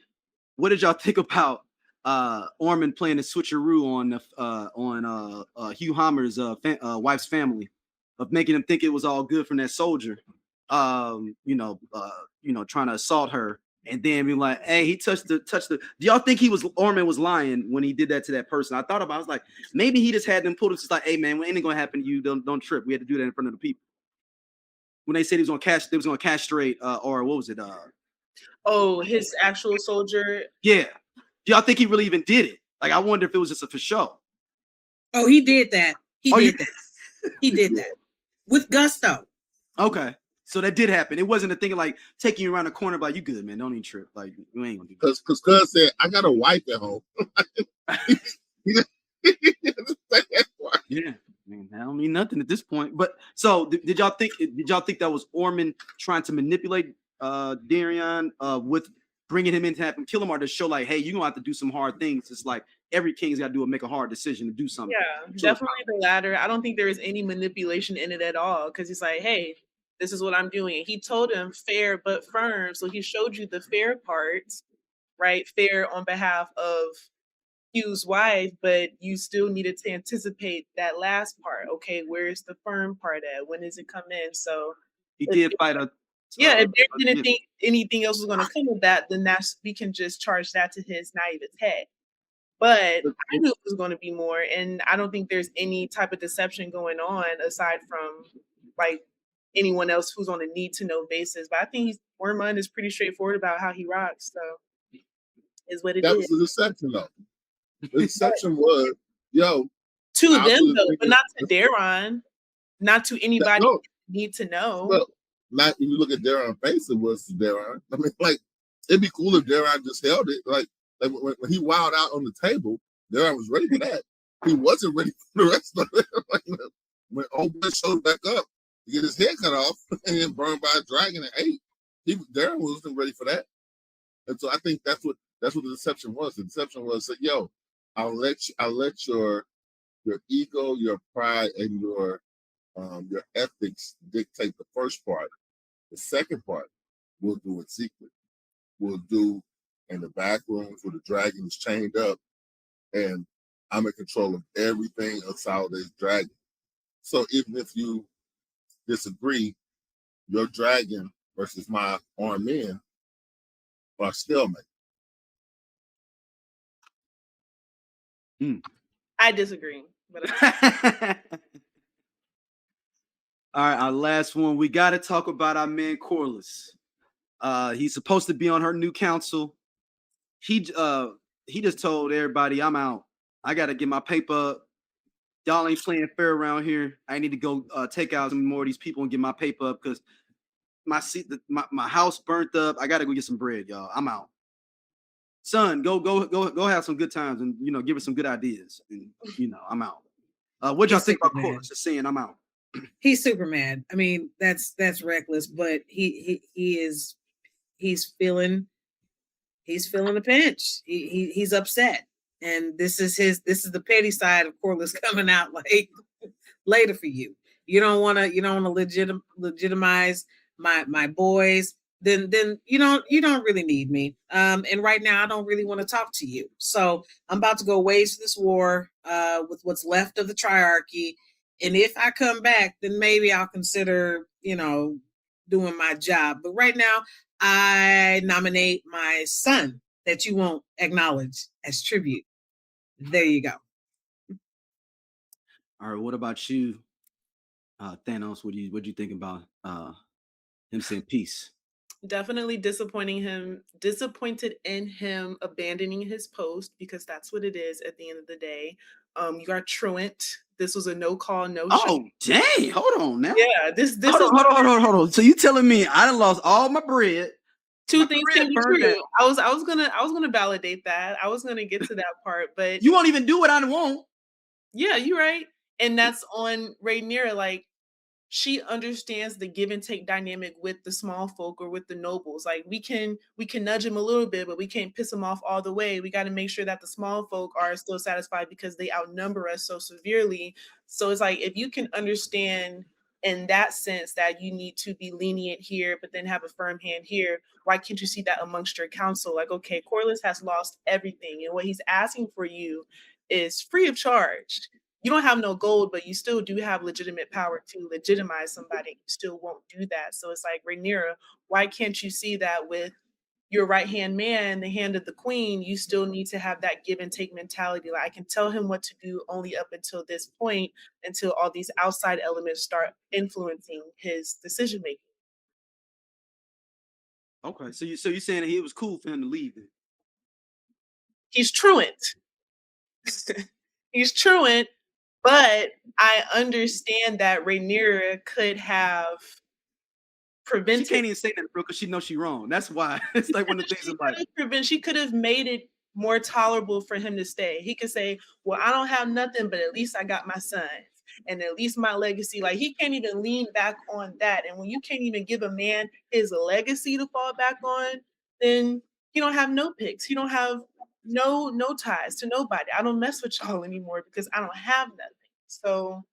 What did y'all think about Ormond playing a switcheroo on Hugh Hammer's wife's family, of making him think it was all good from that soldier, trying to assault her, and then be like, "Hey, he touched the." Do y'all think Ormond was lying when he did that to that person? I thought about. I was like, maybe he just had them pulled. It's just like, "Hey, man, when anything gonna happen to you, don't trip. We had to do that in front of the people." When they said they was gonna castrate, or what was it? Oh, his actual soldier. Yeah. Do y'all think he really even did it? Like, I wonder if it was just a for show. Oh, he did that. He did that with gusto. Okay. So that did happen. It wasn't a thing of like taking you around the corner, like, you good, man. Don't even trip. Like, you ain't gonna do that. Because Cuz said, I got a wife at home. Yeah. I mean, that don't mean nothing at this point. But so did y'all think that was Ormond trying to manipulate Daeron with bringing him in to have him kill him, or to show like, hey, you're gonna have to do some hard things? It's like every king's got to make a hard decision to do something. Yeah, definitely the latter. I don't think there is any manipulation in it at all, because he's like, hey, this is what I'm doing. And he told him fair but firm. So he showed you the fair parts, right? Fair on behalf of Hugh's wife, but you still needed to anticipate that last part. Okay, where's the firm part at? When does it come in? So he did fight a. Yeah, if there didn't think anything else was going to come of that, then we can just charge that to his naivete. But I knew it was going to be more, and I don't think there's any type of deception going on aside from like anyone else who's on a need to know basis. But I think Ormond is pretty straightforward about how he rocks. So is what it is. That was the deception, though. The deception was, to them though, but not to Daeron, not to anybody who need to know. Well, not when you look at Daeron's face, it was Daeron. I mean, like, it'd be cool if Daeron just held it. Like when he wowed out on the table, Daeron was ready for that. He wasn't ready for the rest of it. Like, when old boy showed back up to get his head cut off and then burned by a dragon and ate, Daeron wasn't ready for that. And so I think that's what the deception was. The deception was that, I'll let your ego, your pride, and your ethics dictate the first part. The second part, we'll do in secret. We'll do in the back rooms where the dragon is chained up, and I'm in control of everything outside of this dragon. So even if you disagree, your dragon versus my armed men are stalemate. I disagree. But all right, our last one. We got to talk about our man Corlys. He's supposed to be on her new council. He just told everybody, I'm out. I got to get my paper up. Y'all ain't playing fair around here. I need to go take out some more of these people and get my paper up, because my house burnt up. I got to go get some bread, y'all. I'm out. Son, go have some good times and give us some good ideas. And I'm out. What y'all think about Corlys? Just saying, I'm out. He's super mad. I mean, that's reckless, but he's feeling the pinch. He's upset, and this is the petty side of Corlys coming out like later for you. You don't want to legitimize my boys. Then you don't really need me. And right now I don't really want to talk to you. So I'm about to go wage this war with what's left of the triarchy. And if I come back, then maybe I'll consider, doing my job. But right now, I nominate my son that you won't acknowledge as tribute. There you go. All right. What about you, Thanos? What do you think about him saying peace? Definitely disappointed in him abandoning his post, because that's what it is at the end of the day. You are truant. This was a no call, no show. Oh, dang. Hold on now. Yeah, this Hold is on. So you telling me I done lost all my bread? two My things bread can be burned true. down. I was gonna validate that. I was gonna get to that part, but You won't even do what I want. yeah, you're right. And that's on Rhaenyra. Like, she understands the give and take dynamic with the small folk or with the nobles. Like, we can nudge them a little bit, but we can't piss them off all the way. We got to make sure that the small folk are still satisfied because they outnumber us so severely. So it's like, if you can understand in that sense that you need to be lenient here, but then have a firm hand here, why can't you see that amongst your council? Like, okay, Corlys has lost everything, and what he's asking for you is free of charge. You don't have no gold, but you still do have legitimate power to legitimize somebody. You still won't do that. So it's like, Rhaenyra, why can't you see that with your right hand man, the hand of the queen? You still need to have that give and take mentality. Like, I can tell him what to do only up until this point, until all these outside elements start influencing his decision making. Okay, so you're saying that it was cool for him to leave then? He's truant. He's truant, but I understand that Rhaenyra could have prevented. She can't even say that, bro, because she knows she's wrong. That's why. It's like one of the things She could have made it more tolerable for him to stay. He could say, well, I don't have nothing, but at least I got my sons. And at least my legacy. Like, he can't even lean back on that. And when you can't even give a man his legacy to fall back on, then you don't have no picks. You don't have no ties to nobody. I don't mess with y'all anymore because I don't have nothing. So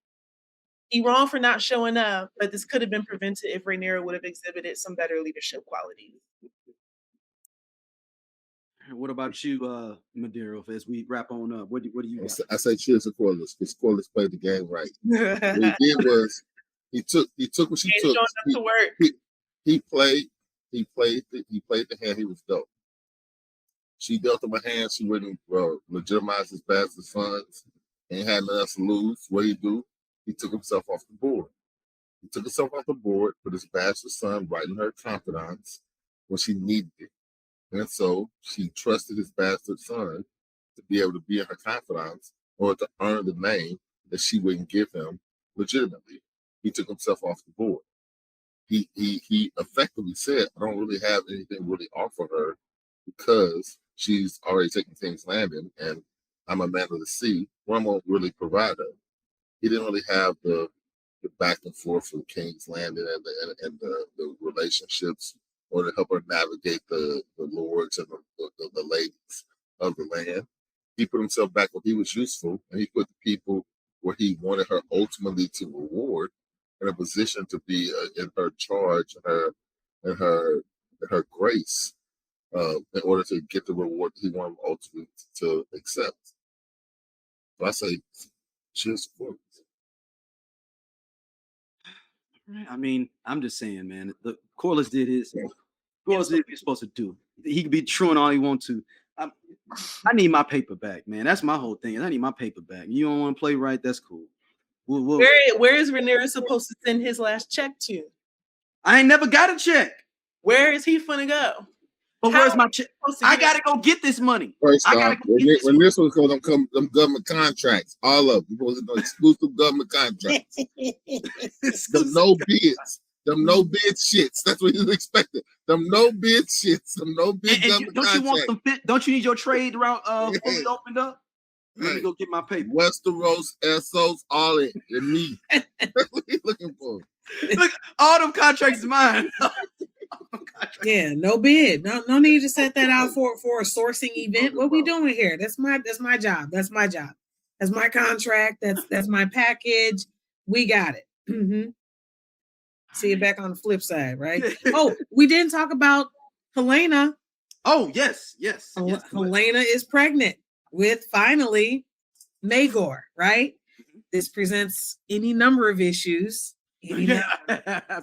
he wrong for not showing up, but this could have been prevented if Rhaenyra would have exhibited some better leadership qualities. What about you, Madero? As we wrap on up, what do you got? I say cheers to Corlys, because Corlys played the game right. What he did was he took what she took. He played the hand he was dealt. She dealt him a hand she wouldn't legitimize his bastard sons, and had nothing else to lose. What did he do? He took himself off the board. He took himself off the board, put his bastard son right in her confidence when she needed it. And so she trusted his bastard son to be able to be in her confidence or to earn the name that she wouldn't give him legitimately. He took himself off the board. He effectively said, I don't really have anything really offer her because she's already taken King's Landing and I'm a man of the sea. One won't really provide her. He didn't really have the back and forth of King's Landing and the relationships, or to help her navigate the lords and the ladies of the land. He put himself back where he was useful, and he put the people where he wanted her ultimately to reward in a position to be in her charge and her grace, in order to get the reward he wanted ultimately to accept. So I say, cheers for it. I mean, I'm just saying, man. The Corlys did his. Corlys did what he's supposed to do. He could be truant all he wants to. I need my paper back, man. That's my whole thing. I need my paper back. You don't want to play right? That's cool. Where is Rhaenyra supposed to send his last check to? I ain't never got a check. Where is he finna go? But where's my check? I gotta go get this money. First off, when this was going to come, them government contracts, all of them, exclusive government contracts. Them no bids. Them no bid shits. That's what you expected. Them no bid shits. Them no bid government don't contracts. You want some fit? Don't you need your trade route fully opened up? Let me go get my paper. Westeros, Essos, all in. And me. That's what you looking for. Look, all them contracts is mine. Yeah, no bid. No need to set that out for a sourcing event. What we doing here? That's my job. That's my job. That's my contract. That's my package. We got it. Mm-hmm. See it back on the flip side, right? Oh, we didn't talk about Helena. Oh, yes. Helena is pregnant with finally Maegor, right? Mm-hmm. This presents any number of issues. Because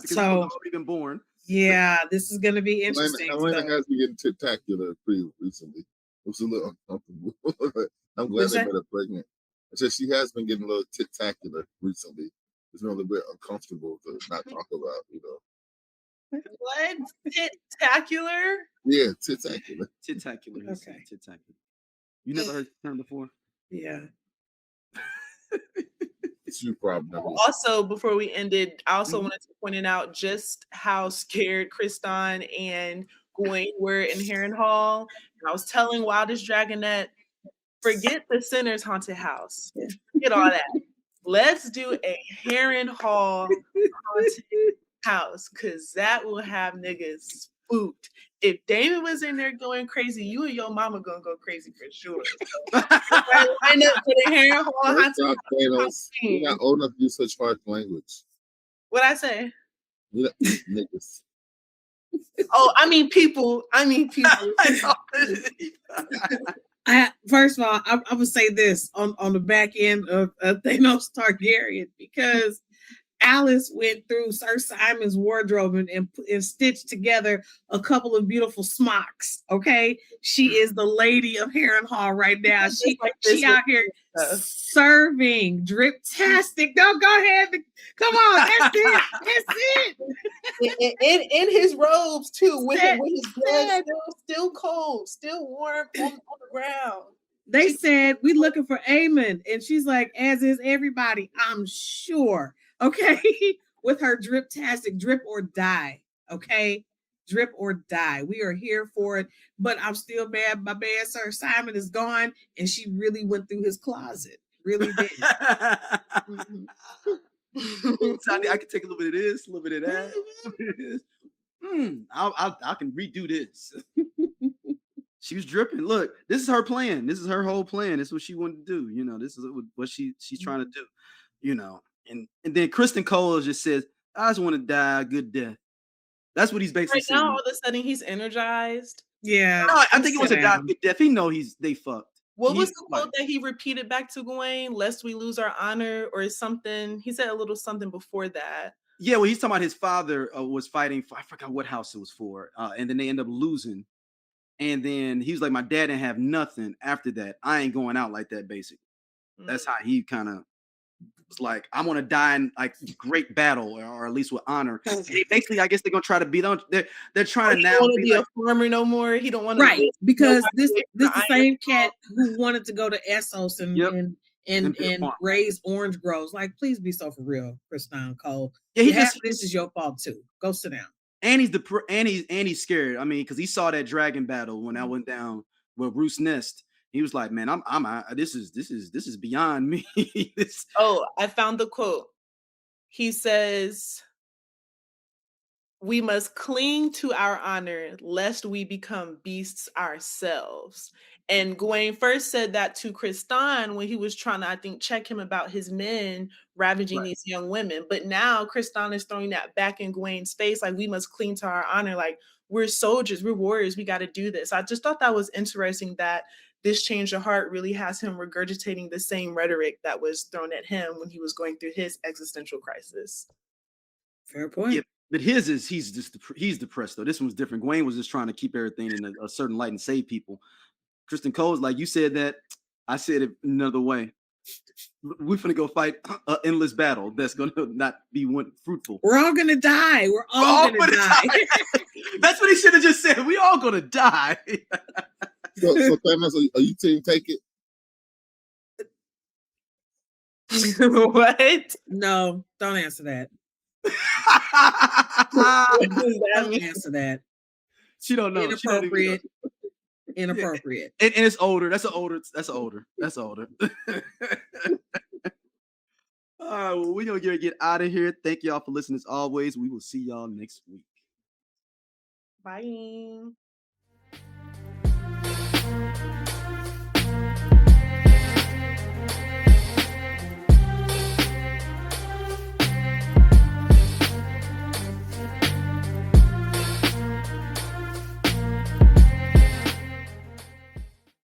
so even born. Yeah, this is going to be interesting. Helena has been getting spectacular pretty recently. It was a little uncomfortable. I'm glad they made her pregnant. I said she has been getting a little spectacular recently. It's been a little bit uncomfortable to not talk about, What? Titacular? Yeah, titacular. Titacular. He said Okay. titacular. You never heard the term before? Yeah. It's you probably. Also, before we ended, I also Mhm. wanted to point it out just how scared Kriston and Gawain were in Harrenhal. And I was telling Wildest Dragonette, forget the Sinner's haunted house. Forget all that. Let's do a Harrenhal haunted house, because that will have niggas spooked. If Daemon was in there going crazy, you and your mama gonna go crazy for sure. So, line up for the Harrenhal haunted Stop, Thanos. You're not old enough to use such harsh language. What'd I say? You're not, niggas. Oh, I mean people. First of all, I would say this on the back end of Thanos Targaryen, because Alice went through Sir Simon's wardrobe and stitched together a couple of beautiful smocks. Okay, she is the lady of Harrenhal right now. She out here serving drip-tastic. No, go ahead. Come on, that's it. That's it. In his robes too, with his blood still cold, still warm on the ground. They said, we looking for Aemon, and she's like, as is everybody, I'm sure. Okay, with her drip-tastic, drip or die. Okay, drip or die. We are here for it, but I'm still mad. My man, Sir Simon, is gone, and she really went through his closet. Really did. I can take a little bit of this, a little bit of that. I can redo this. She was dripping. Look, this is her plan. This is her whole plan. This is what she wanted to do. You know, this is what she's trying to do. You know, and then Kristen Cole just says, "I just want to die a good death." That's what he's basically saying. Now, all of a sudden, he's energized. Yeah, no, I think he wants to die a good death. He know they fucked. What was the quote that he repeated back to Gawain? "Lest we lose our honor," or something. He said a little something before that. Yeah, well, he's talking about his father was fighting for, I forgot what house it was for, and then they end up losing. And then he was like, my dad didn't have nothing after that. I ain't going out like that, basically. That's how he kind of was like, I'm going to die in like great battle, or at least with honor. Basically, I guess they're going to try to beat on. They're trying to now be like, a farmer no more. He don't want to. Right, because this the same cat who wanted to go to Essos and raise orange groves. Like, please be so for real, Kriston Cole. Yeah, this is your fault too. Go sit down. And he's scared. I mean, because he saw that dragon battle when I went down with Ruse Nest. He was like, "Man, this is beyond me." Oh, I found the quote. He says, "We must cling to our honor, lest we become beasts ourselves." And Gawain first said that to Kriston when he was trying to, I think, check him about his men ravaging these young women. But now Kriston is throwing that back in Gawain's face, like, we must cling to our honor. Like, we're soldiers, we're warriors, we got to do this. I just thought that was interesting that this change of heart really has him regurgitating the same rhetoric that was thrown at him when he was going through his existential crisis. Fair point. Yeah, but his is he's depressed though. This one was different. Gawain was just trying to keep everything in a certain light and save people. Kristen Cole's like, you said that, I said it another way. We're gonna go fight an endless battle that's gonna not be fruitful. We're all gonna die. We're all gonna die. That's what he should have just said. We all gonna die. So Thanos, are you team take it? What? No, don't answer that. Don't answer that. She don't know. Inappropriate. Inappropriate. And it's older. That's older. All right, well, we're gonna get out of here. Thank y'all for listening as always. We will see y'all next week. Bye.